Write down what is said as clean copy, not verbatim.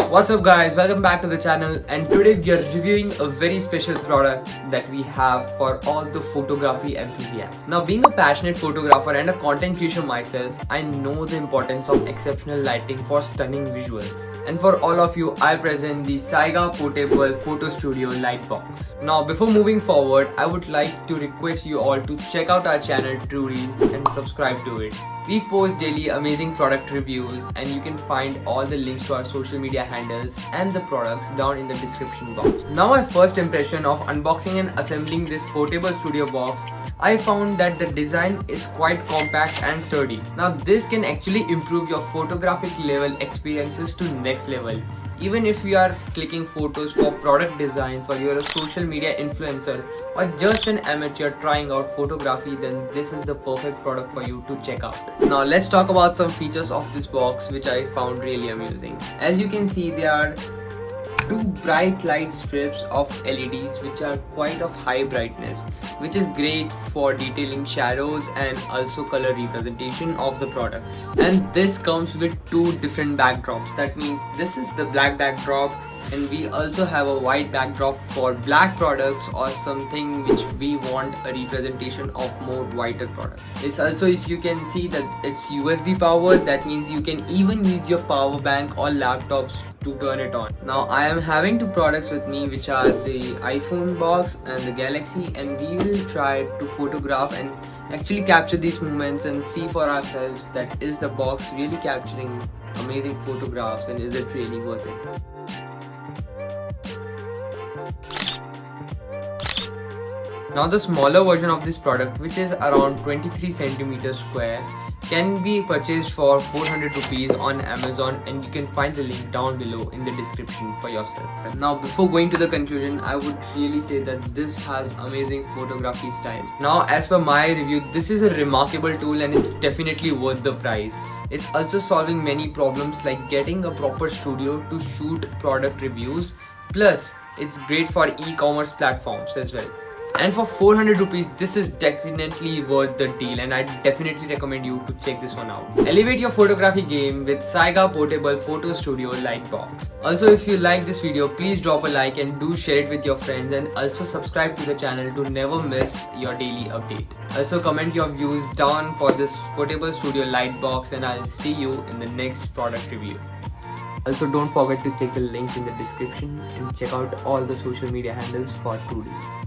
What's up guys, welcome back to the channel, and today we are reviewing a very special product that we have for all the photography enthusiasts. Now, being a passionate photographer and a content creator myself, I know the importance of exceptional lighting for stunning visuals. And for all of you, I present the Syga Portable Photo Studio Light Box. Now, before moving forward, I would like to request you all to check out our channel Truedealz and subscribe to it. We post daily amazing product reviews, and you can find all the links to our social media handles and the products down in the description box. Now, my first impression of unboxing and assembling this portable studio box, I found that the design is quite compact and sturdy. Now, this can actually improve your photographic level experiences to next level. Even if you are clicking photos for product designs, or you're a social media influencer, or just an amateur trying out photography, then this is the perfect product for you to check out. Now let's talk about some features of this box which I found really amusing. As you can see, there are two bright light strips of LEDs which are quite of high brightness, which is great for detailing shadows and also color representation of the products. And this comes with two different backdrops. That means this is the black backdrop, and we also have a white backdrop for black products or something which we want a representation of more whiter products. It's also, if you can see, that it's USB powered. That means you can even use your power bank or laptops to turn it on. Now I am having two products with me, which are the iPhone box and the Galaxy, and we will try to photograph and actually capture these moments and see for ourselves that is the box really capturing amazing photographs, and is it really worth it. Now, the smaller version of this product, which is around 23 centimeters square, can be purchased for 400 rupees on Amazon, and you can find the link down below in the description for yourself. Now, before going to the conclusion, I would really say that this has amazing photography style. Now, as per my review, this is a remarkable tool and it's definitely worth the price. It's also solving many problems like getting a proper studio to shoot product reviews. Plus, it's great for e-commerce platforms as well. And for 400 rupees, this is definitely worth the deal, and I definitely recommend you to check this one out. Elevate your photography game with Syga Portable Photo Studio Light Box. Also, if you like this video, please drop a like and do share it with your friends, and also subscribe to the channel to never miss your daily update. Also, comment your views down for this Portable Studio Light Box, and I'll see you in the next product review. Also, don't forget to check the links in the description and check out all the social media handles for Truedealz.